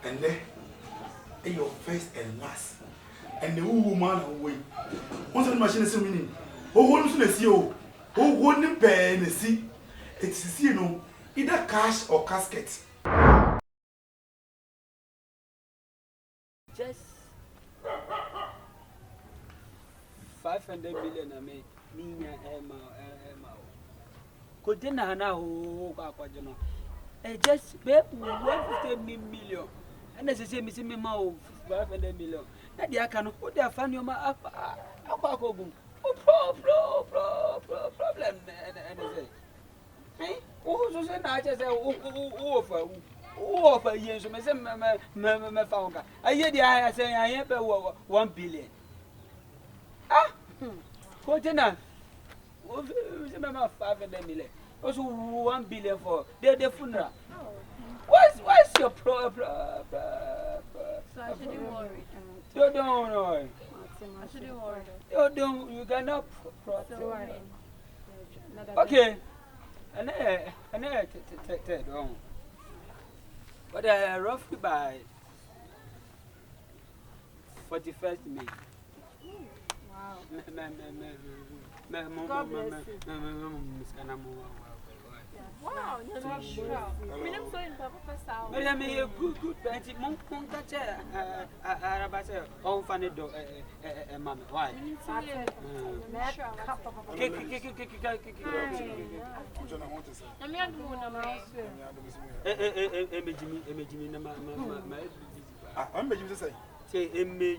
and then your first and last. And the woman away. Once the machine is meaning, oh, one to see you, oh, one pay and see. It's either cash or casket. Just 500 million I made. Nina Emma. Could dinner now, just pay 150 million. And as I say, Missy Mimo, 500 million. That I can put their fan your ma problem. Hey, who said I just offer years, my father. I hear the eye saying I have 1 billion. Ah, what enough? 500 million. Also 1 billion for the funeral. What's your problem? So I shouldn't worry. You don't worry. I shouldn't worry. You cannot worry. Okay. And I take that wrong. But roughly by 41st May. Wow. God bless you. Wow, you're not sure. I'm so in Papa Sound. I mean, a good, but Monk catch a on funny dog, mamma. Why? Say,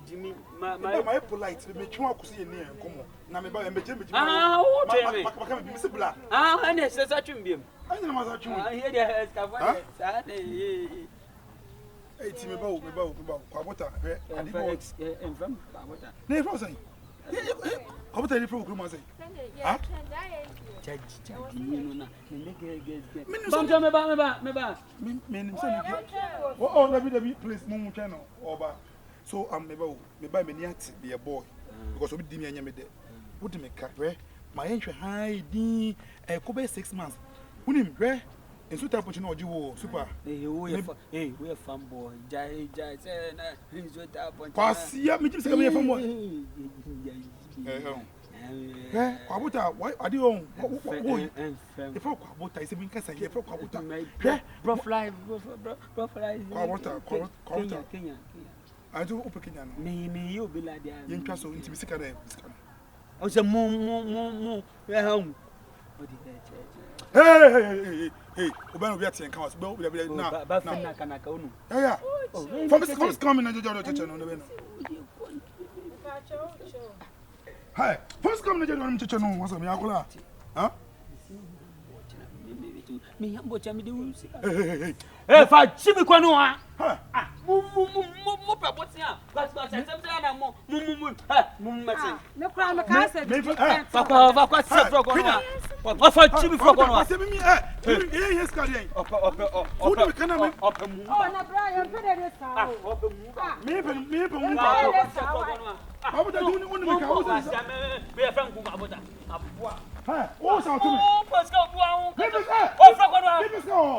Jimmy, my polite, make you walk see near and come on. Now, maybe Jimmy. Ah, and it's such a beam. I know what you hear. There has hey, Timmy Bow, Quabota, and from Quabota. Never say. How about any program? I say, oh, let me please, Moon Channel or so I'm maybe be a boy because we didn't have me there. What do you make? My entry high D a cobe 6 months. Wouldn't him, and so type of you super. Hey, we are fun boy. Jai, he's with that point. Pass, yeah, me just come here from what? Why are you on? The folk about I say, because I hear from Kabuta. Profile, Kenya. I do open Kenya. Me, you be like the young castle into Mississippi. I was a more home. Hey, Obama be at the house, but we are now. But yeah, from coming and the church on the window. Hi, first coming to the church on was a miracle. Huh? Me, I'm watching me. Hey, if I see me, Quanoa. What's here? That's what I said. No crime, I can't say. What's for Jimmy for one? Yes, Cardi. Who do we come up? Oh, and Brian, put it out. Maybe, how would I do when we come? We are from Kumabuta. What's out to me?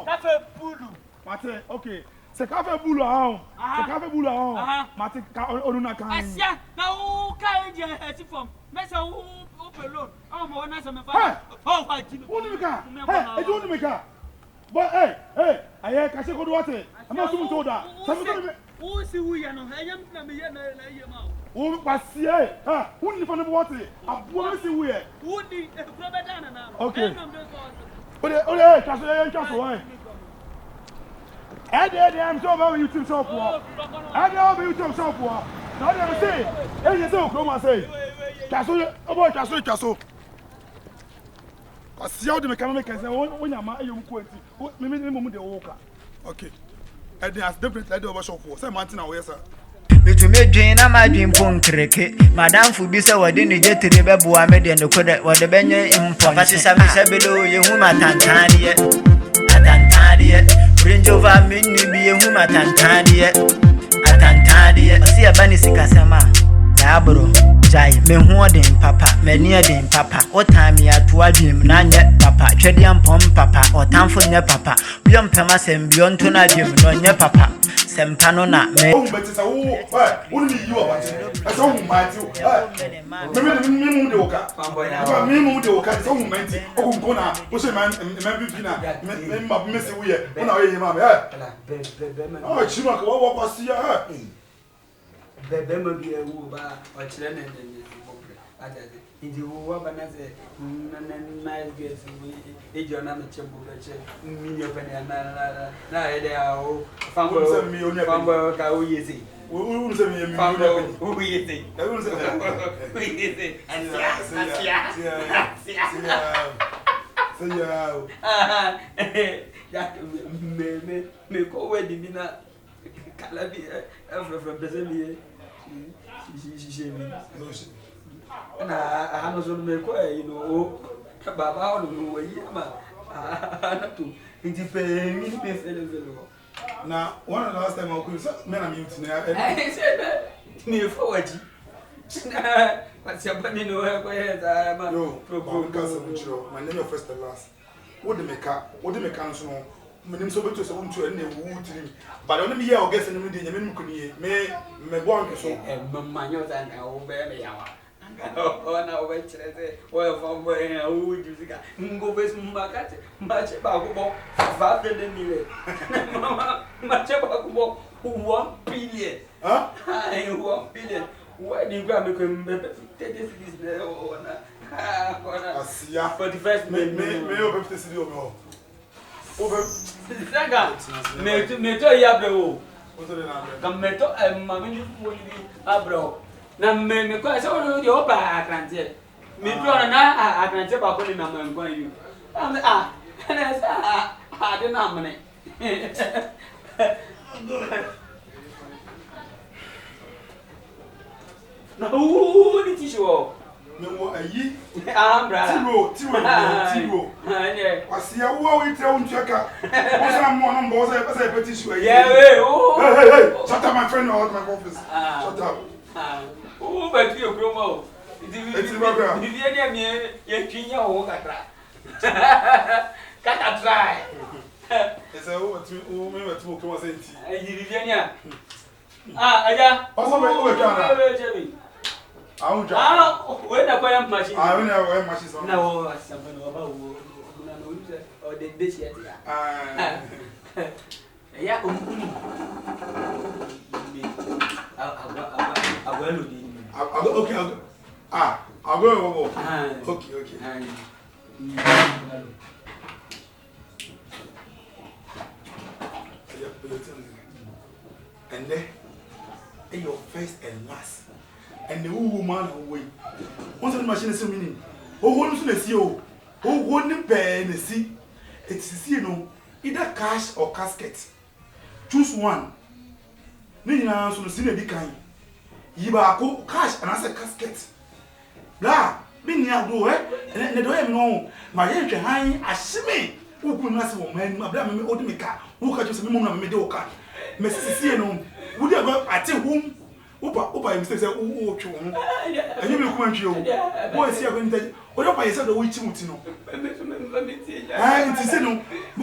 That's a bulu. Mate, okay. Se cafe bulu ahun. Se cafe bulu ahun. Mate ka onuna kan. Asia, na o ka eje esi form. Mese o pelon. O mo na se me fa. O fa ji. Who me ka? Hey, e do me ka. But hey, aye ka se ko do what? Am I so told that? Who see who ya no? Eyam na me ye na ye ma. Who pass here? Who ni for no what? Abu see who here. Who ni e pro be dan na. Okay. Ole, chaso why? I'm so about YouTube shop. I know YouTube shop. Now they say, hey, you say, come and say, Chaso, about Chaso. I see how the mechanic can say, when you're my young quality, maybe the walker. Okay. And there's definitely the over shop for some mountain away, sir. To me, Jane, I'm a dream punk cricket. Madame Fubisa, what didn't get to the Babu Ahmed and the Kodak, what the Benya in Papa below you, whom I Bring over me, be a woman at see a bunny sick as a man. Tabro, Jai, me hoarding papa, me near them papa, or time ya to a dream, none yet papa, Chedian pom papa, or time for your papa, beyond Pemas and beyond Tona Jim, no your papa. Sempano na me. Oh, but it's a only you are watching. That's all my two. Me the oka. Me the oka. It's all my tea. Oh, Kona. What's your man? Me miss we here. When I hear him, oh, Chimaka, what was here? Bebe be a woo or children and in the woman as a nice guess. If you're not a chimble, me open and now they are found me on your work. How you see? Who send me a found who you think? I will say, and me go wedding dinner. Calabia from Brazil. She and I was on the way, you know, about to now, one of the last time I could say, man, I'm using I said, me forward. What's your money? No, my name is first and last. What the make council? My name is so to someone to any wood to him. But only me, I'll guess in the media, me one so. And my nose and I will bear me out. Oh, now wait, well, from where would you think? Go with much about father than me. Much about 1 billion. Huh? I 1 billion. Why did you grab me? Take this I see ya for the first me over 50 city over. Saga, me to ya bro. Come me to mammy abro. Na me ko se wonu yo ba akrante. Me bro na akrante ba ko ni na man gwan you. Na sa ade na mene. Na ni tisho. Me wo ayi. Bra. Tiro. Anye. Wasia wo we tell uncheka. Wo sa mo no mbo say petition ayi. Yeah we. Hey. Shut up my friend out of my office. Shut up. Oh, but you promo. It's program. If you near me, you twinya o katra. Kata try. It's a over to come say tea. Viviania. Aja. Also we can. I won't try. When the quiet machine. I will never machines on. No, something about or the dish yet. Yeah. Okay. I'll go. Okay. And then, your first and last. And the woman away. Once the machine is meaning. Oh, one soon as you. Oh, one pay and see. It's either cash or casket. Choose one. Nina so see the kind. Yiba ko cash and as a casket. Blah, me near do and the door no. My entry high ashime. Who could not see man, my black me old me car. Who catch us a moment me do car. Mrs. C. No, would you go at whom? Upa himself say oh twu. And you will come you. Boy see going to what up say the witch mutino. It is no.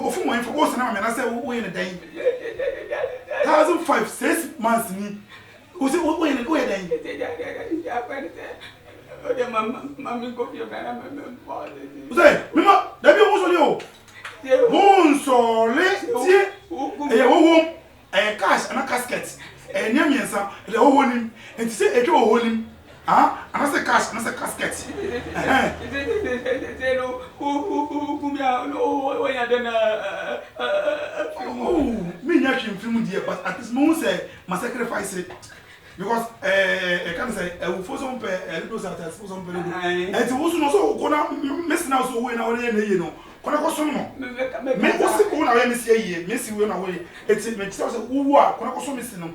Of whom for us now I say we in a day. 1005 6 months ni. We say we in a day. Mama go your man. Say, mama, that be who's on you. Who's sorry? Tie. Cash and a casket. And Yamiansa, the whole him, and to say a draw him. Ah, and I say cash and I say casket. Oh, me not film dear, but at this moment say my sacrifice it. Because I can't say I will force on pay a little at for some period. And it was also gonna missing out so when I was in you know. Kona ko so no me ko se ko na we mesi aye mesi we na we eti me tell say wo a kona ko so mesi no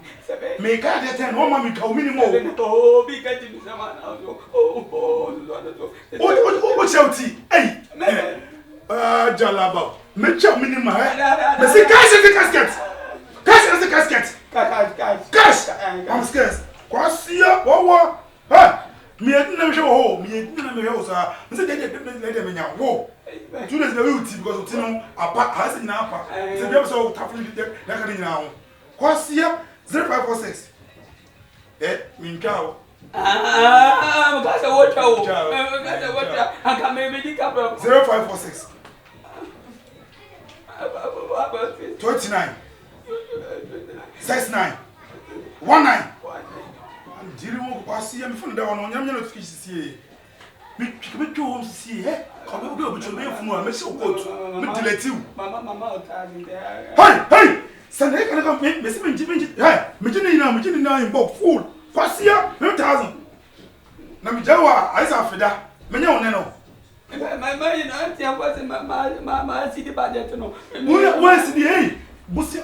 me ka de ten o ma me ka o minimo o bi ka ti mi sama na o shouti hey jalaba me cha minima me se cash the casket cash I'm scared kwasia wo ha me edina me ho me edina me ho sa me se de me nya wo 2 days ago because of Tino, apa, has in apa. It's a so tough that can now. Kwasia 0546. Minkao. Because what? I can maybe 0546. 29. 69. 19. I'm dealing with Kwasia. I'm from the one on your notification. Me home see eh come go to me from am say coat me delete you mama there hey send e can come me say me hey me gini na in box full Kwasia 1000 na me jawa I say afeda me nya one no my you know auntie was mama see the budget no where see the hey boss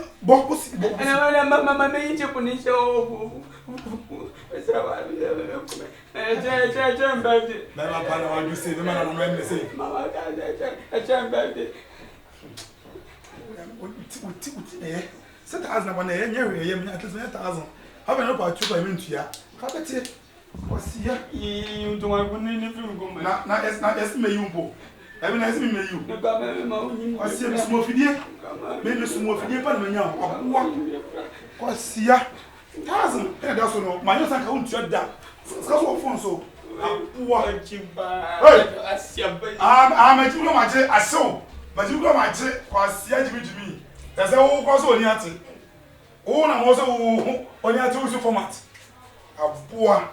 and mama me chip ni show Never pan what you say, the man on the say. Mama, a champ baby. Set as na one year, at least 1,000. How can I about you? I mean, to ya. Carpet it. What's here? You don't want to name you. Not as me, you. I mean, as me, you. I see a small video. Maybe small video, but me now. What's here? 1,000. That's all. My young son can't shut that. Scout phone so. I'm a you know my I saw, but you got my check was to me. That's all was on yet. Oh, I'm also on your format. A poor.